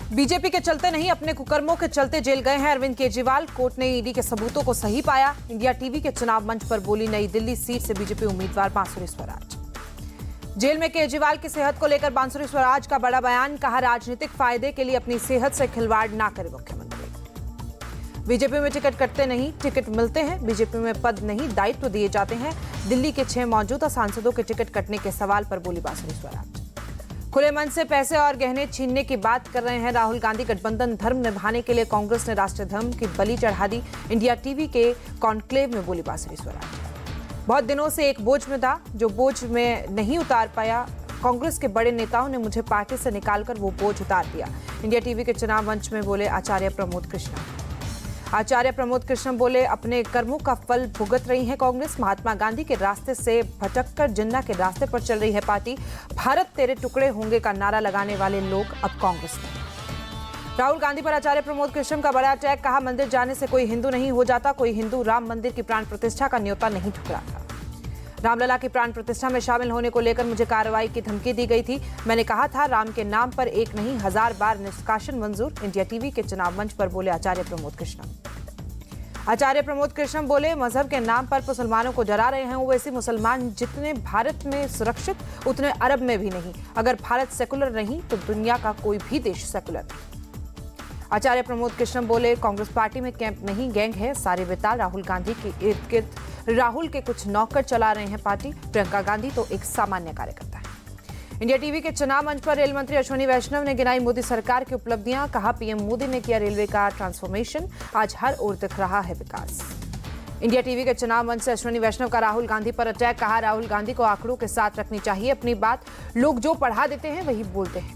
BJP के चलते नहीं, अपने कुकर्मों के चलते जेल गए हैं अरविंद केजरीवाल। कोर्ट ने ईडी के सबूतों को सही पाया। इंडिया टीवी के चुनाव मंच पर बोली नई दिल्ली सीट से बीजेपी उम्मीदवार बांसुरी स्वराज। जेल में केजरीवाल की सेहत को लेकर बांसुरी स्वराज का बड़ा बयान। कहा, राजनीतिक फायदे के लिए अपनी सेहत से खिलवाड़ ना करे मुख्यमंत्री। बीजेपी में टिकट कटते नहीं, टिकट मिलते हैं। बीजेपी में पद नहीं, दायित्व दिए जाते हैं। दिल्ली के 6 मौजूदा सांसदों के टिकट कटने के सवाल पर बोली बांसुरी स्वराज। खुले मन से पैसे और गहने छीनने की बात कर रहे हैं राहुल गांधी। गठबंधन धर्म निभाने के लिए कांग्रेस ने राष्ट्रीय धर्म की बलि चढ़ा दी। इंडिया टीवी के कॉन्क्लेव में बोली बांसुरी स्वराज। बहुत दिनों से एक बोझ में था, जो बोझ में नहीं उतार पाया। कांग्रेस के बड़े नेताओं ने मुझे पार्टी से निकालकर वो बोझ उतार दिया। इंडिया टीवी के चुनाव मंच में बोले आचार्य प्रमोद कृष्णा। आचार्य प्रमोद कृष्ण बोले, अपने कर्मों का फल भुगत रही है कांग्रेस। महात्मा गांधी के रास्ते से भटककर जिन्ना के रास्ते पर चल रही है पार्टी। भारत तेरे टुकड़े होंगे का नारा लगाने वाले लोग अब कांग्रेस में। राहुल गांधी पर आचार्य प्रमोद कृष्ण का बड़ा अटैक। कहा, मंदिर जाने से कोई हिंदू नहीं हो जाता। कोई हिंदू राम मंदिर की प्राण प्रतिष्ठा का न्योता नहीं ठुकराता। रामलला की प्राण प्रतिष्ठा में शामिल होने को लेकर मुझे कार्रवाई की धमकी दी गई थी। मैंने कहा था, राम के नाम पर एक नहीं 1000 बार निष्कासन मंजूर। इंडिया टीवी के चुनाव मंच पर बोले आचार्य प्रमोद कृष्ण। आचार्य प्रमोद कृष्ण बोले, मजहब के नाम पर मुसलमानों को डरा रहे हैं। वैसे मुसलमान जितने भारत में सुरक्षित, उतने अरब में भी नहीं। अगर भारत सेकुलर नहीं तो दुनिया का कोई भी देश सेकुलर नहीं। आचार्य प्रमोद कृष्ण बोले, कांग्रेस पार्टी में कैंप नहीं, गैंग है। सारे बेताल राहुल गांधी के इर्द गिर्द राहुल के कुछ नौकर चला रहे हैं पार्टी। प्रियंका गांधी तो एक सामान्य कार्यकर्ता है। इंडिया टीवी के चुनाव मंच पर रेल मंत्री अश्विनी वैष्णव ने गिनाई मोदी सरकार की उपलब्धियां। कहा, पीएम मोदी ने किया रेलवे का ट्रांसफॉर्मेशन, आज हर ओर दिख रहा है विकास। इंडिया टीवी के चुनाव मंच से अश्विनी वैष्णव का राहुल गांधी पर अटैक। कहा, राहुल गांधी को आंकड़ों के साथ रखनी चाहिए अपनी बात। लोग जो पढ़ा देते हैं वही बोलते हैं।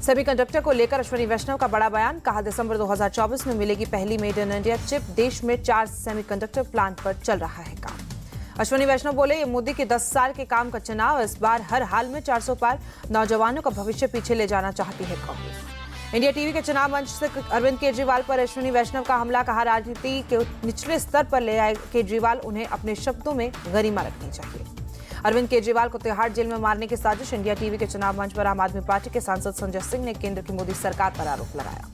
सेमीकंडक्टर को लेकर अश्विनी वैष्णव का बड़ा बयान। कहा, दिसंबर 2024 में मिलेगी पहली मेड इन इंडिया चिप। देश में 4 सेमीकंडक्टर प्लांट पर चल रहा है काम। अश्विनी वैष्णव बोले, ये मोदी के 10 साल के काम का चुनाव। इस बार हर हाल में 400 पार। नौजवानों का भविष्य पीछे ले जाना चाहती है कांग्रेस। इंडिया टीवी के चुनाव मंच से अरविंद केजरीवाल पर अश्विनी वैष्णव का हमला। कहा, राजनीति के निचले स्तर पर ले आए केजरीवाल, उन्हें अपने शब्दों में गरिमा रखनी चाहिए। अरविंद केजरीवाल को तिहाड़ जेल में मारने की साजिश। इंडिया टीवी के चुनाव मंच पर आम आदमी पार्टी के सांसद संजय सिंह ने केंद्र की मोदी सरकार पर आरोप लगाया।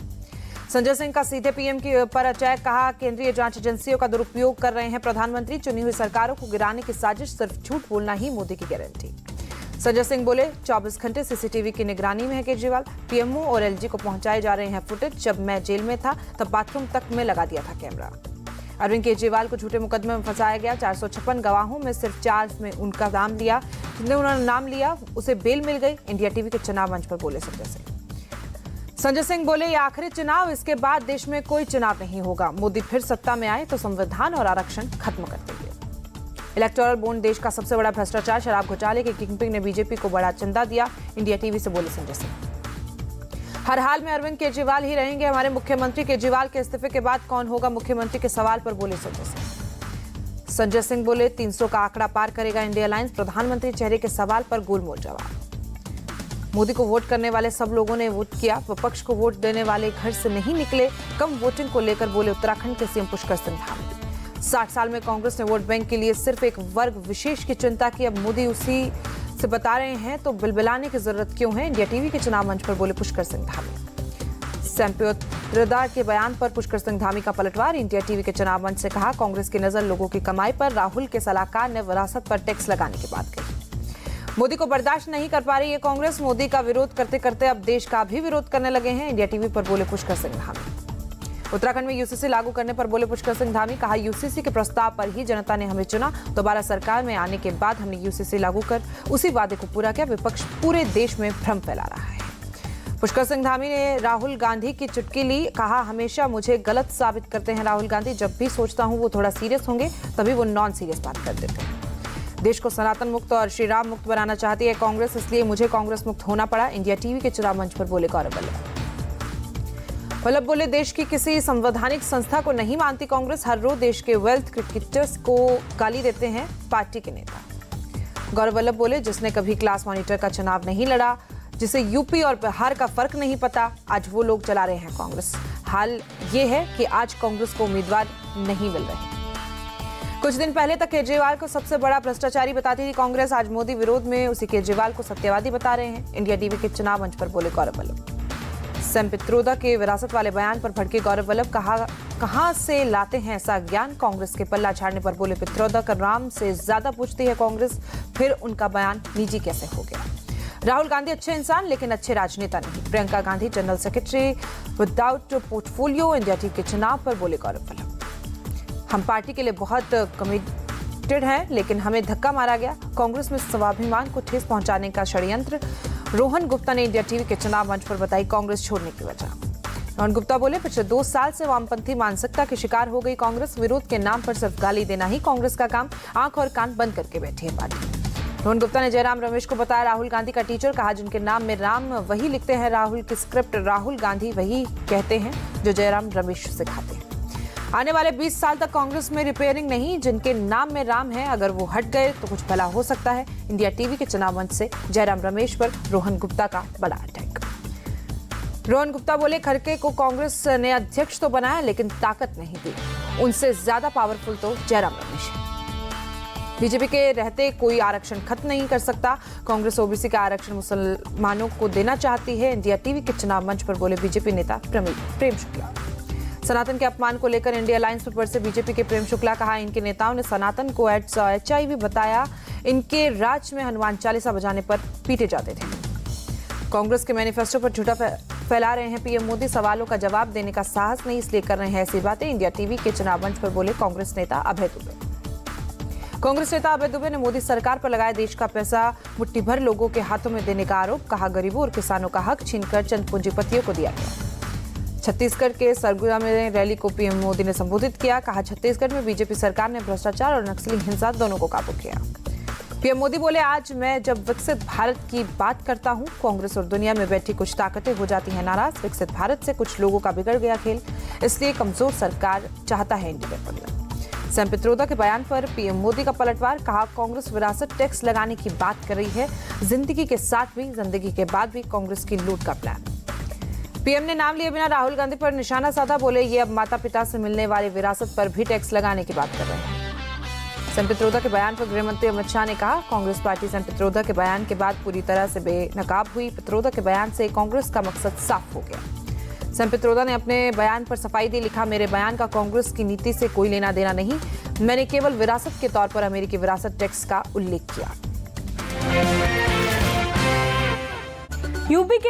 संजय सिंह का सीधे पीएम के पर अटैक। कहा, केंद्रीय जांच एजेंसियों का दुरुपयोग कर रहे हैं प्रधानमंत्री। चुनी हुई सरकारों को गिराने की साजिश, सिर्फ झूठ बोलना ही मोदी की गारंटी। संजय सिंह बोले, 24 घंटे सीसीटीवी की निगरानी में है केजरीवाल। पीएमओ और एलजी को पहुंचाए जा रहे हैं फुटेज। जब मैं जेल में था तब बाथरूम तक में लगा दिया था कैमरा। अरविंद केजरीवाल को झूठे मुकदमे में फंसाया गया। 456 गवाहों में सिर्फ 4 में उनका नाम लिया। जिसने उन्होंने नाम लिया उसे बेल मिल गई। इंडिया टीवी के चुनाव मंच पर बोले संजय सिंह। संजय सिंह बोले, ये आखिरी चुनाव, इसके बाद देश में कोई चुनाव नहीं होगा। मोदी फिर सत्ता में आए तो संविधान और आरक्षण खत्म कर देंगे। इलेक्टोरल बॉन्ड देश का सबसे बड़ा भ्रष्टाचार। शराब घोटाले के किंगपिन ने बीजेपी को बड़ा चंदा दिया। इंडिया टीवी से बोले संजय सिंह। हर हाल में अरविंद केजरीवाल ही रहेंगे हमारे मुख्यमंत्री। केजरीवाल के इस्तीफे के बाद कौन होगा मुख्यमंत्री के सवाल पर बोले संजय सिंह। संजय सिंह बोले, 300 का आंकड़ा पार करेगा इंडिया अलायंस। प्रधानमंत्री चेहरे के सवाल पर गोलमोल जवाब। मोदी को वोट करने वाले सब लोगों ने वोट किया। विपक्ष को वोट देने वाले घर से नहीं निकले। कम वोटिंग को लेकर बोले उत्तराखंड के सीएम पुष्कर सिंह धामी। 60 साल में कांग्रेस ने वोट बैंक के लिए सिर्फ एक वर्ग विशेष की चिंता की। अब मोदी उसी से बता रहे हैं तो बिलबिलाने की जरूरत क्यों है। इंडिया टीवी के चुनाव मंच पर बोले पुष्कर सिंह धामी। संप्योत्रदा के बयान पर पुष्कर सिंह धामी का पलटवार। इंडिया टीवी के चुनाव मंच से कहा, कांग्रेस की नजर लोगों की कमाई पर। राहुल के सलाहकार ने विरासत पर टैक्स लगाने की बात कही। मोदी को बर्दाश्त नहीं कर पा रही है कांग्रेस। मोदी का विरोध करते करते अब देश का भी विरोध करने लगे हैं। इंडिया टीवी पर बोले पुष्कर सिंह धामी। उत्तराखंड में यूसीसी लागू करने पर बोले पुष्कर सिंह धामी। कहा, यूसीसी के प्रस्ताव पर ही जनता ने हमें चुना। दोबारा सरकार में आने के बाद हमने यूसीसी लागू कर उसी वादे को पूरा किया। विपक्ष पूरे देश में भ्रम फैला रहा है। पुष्कर सिंह धामी ने राहुल गांधी की चुटकी ली। कहा, हमेशा मुझे गलत साबित करते हैं राहुल गांधी। जब भी सोचता हूं वो थोड़ा सीरियस होंगे तभी वो नॉन सीरियस बात कर देते हैं। देश को सनातन मुक्त और श्री राम मुक्त बनाना चाहती है कांग्रेस, इसलिए मुझे कांग्रेस मुक्त होना पड़ा। इंडिया टीवी के चुनाव मंच पर बोले गौरव वल्लभ। वल्लभ बोले, देश की किसी संवैधानिक संस्था को नहीं मानती कांग्रेस। हर रोज देश के वेल्थ क्रिकेटर्स को गाली देते हैं पार्टी के नेता। गौरव वल्लभ बोले, जिसने कभी क्लास मॉनिटर का चुनाव नहीं लड़ा, जिसे यूपी और बिहार का फर्क नहीं पता, आज वो लोग चला रहे हैं कांग्रेस। हाल ये है कि आज कांग्रेस को उम्मीदवार नहीं मिल रहे। कुछ दिन पहले तक केजरीवाल को सबसे बड़ा भ्रष्टाचारी बताती थी कांग्रेस। आज मोदी विरोध में उसी केजरीवाल को सत्यवादी बता रहे हैं। इंडिया टीवी के चुनाव मंच पर बोले गौरव वल्लभ। सैम पित्रोदा के विरासत वाले बयान पर भड़के गौरव वल्लभ। कहां से लाते हैं ऐसा ज्ञान? कांग्रेस के पल्ला झाड़ने पर बोले पित्रोदा, का राम से ज्यादा पूछती है कांग्रेस, फिर उनका बयान निजी कैसे हो गया? राहुल गांधी अच्छे इंसान लेकिन अच्छे राजनेता नहीं। Priyanka Gandhi general secretary without portfolio, India team के चुनाव पर बोले गौरव वल्लभ। हम पार्टी के लिए बहुत कमिटेड हैं, लेकिन हमें धक्का मारा गया। कांग्रेस में स्वाभिमान को ठेस पहुंचाने का षड्यंत्र। रोहन गुप्ता ने इंडिया टीवी के चुनाव मंच पर बताई कांग्रेस छोड़ने की वजह। रोहन गुप्ता बोले, पिछले 2 साल से वामपंथी मानसिकता के शिकार हो गई कांग्रेस। विरोध के नाम पर सिर्फ गाली देना ही कांग्रेस का काम। आंख और कान बंद करके बैठी है पार्टी। रोहन गुप्ता ने जयराम रमेश को बताया राहुल गांधी का टीचर। कहा, जिनके नाम में राम वही लिखते हैं राहुल की स्क्रिप्ट। राहुल गांधी वही कहते हैं जो जयराम रमेश सिखाते हैं। आने वाले 20 साल तक कांग्रेस में रिपेयरिंग नहीं। जिनके नाम में राम है, अगर वो हट गए तो कुछ भला हो सकता है। इंडिया टीवी के चुनाव मंच से जयराम रमेश पर रोहन गुप्ता का बड़ा अटैक। रोहन गुप्ता बोले, खड़गे को कांग्रेस ने अध्यक्ष तो बनाया लेकिन ताकत नहीं दी। उनसे ज्यादा पावरफुल तो जयराम रमेश है। बीजेपी के रहते कोई आरक्षण खत्म नहीं कर सकता। कांग्रेस ओबीसी का आरक्षण मुसलमानों को देना चाहती है। इंडिया टीवी के चुनाव मंच पर बोले बीजेपी नेता प्रेम शुक्ला। सनातन के अपमान को लेकर इंडिया अलायंस पर से बीजेपी के प्रेम शुक्ला। कहा, इनके नेताओं ने सनातन को HIV बताया। इनके राज में हनुमान चालीसा बजाने पर पीटे जाते थे। कांग्रेस के मैनिफेस्टो पर झूठा फैला रहे हैं पीएम मोदी। सवालों का जवाब देने का साहस नहीं, इसलिए कर रहे हैं ऐसी बातें। इंडिया टीवी के चुनाव मंच पर बोले कांग्रेस नेता अभय दुबे। कांग्रेस नेता अभय दुबे ने मोदी सरकार पर लगाया देश का पैसा मुट्ठी भर लोगों के हाथों में देने का आरोप। कहा, गरीबों और किसानों का हक छीनकर चंद पूंजीपतियों को दिया गया। छत्तीसगढ़ के सरगुजा में रैली को पीएम मोदी ने संबोधित किया। कहा, छत्तीसगढ़ में बीजेपी सरकार ने भ्रष्टाचार और नक्सली हिंसा दोनों को काबू किया। पीएम मोदी बोले, आज मैं जब विकसित भारत की बात करता हूं, कांग्रेस और दुनिया में बैठी कुछ ताकतें हो जाती हैं नाराज। विकसित भारत से कुछ लोगों का बिगड़ गया खेल, इसलिए कमजोर सरकार चाहता है इंडिपेंडेंस। सैम पित्रोदा के बयान पर पीएम मोदी का पलटवार। कहा, कांग्रेस विरासत टैक्स लगाने की बात कर रही है। जिंदगी के साथ भी, जिंदगी के बाद भी कांग्रेस की लूट का प्लान। पीएम ने नाम लिए बिना राहुल गांधी पर निशाना साधा। बोले, ये अब माता पिता से मिलने वाली विरासत पर भी टैक्स लगाने की बात कर रहे हैं। सैम पित्रोदा के बयान पर गृह मंत्री अमित शाह ने कहा, कांग्रेस पार्टी सैम पित्रोदा के बयान के बाद पूरी तरह से बेनकाब हुई। पित्रोदा के बयान से कांग्रेस का मकसद साफ हो गया। सैम पित्रोदा ने अपने बयान पर सफाई दी। लिखा, मेरे बयान का कांग्रेस की नीति से कोई लेना देना नहीं। मैंने केवल विरासत के तौर पर अमेरिकी विरासत टैक्स का उल्लेख किया। यूपी के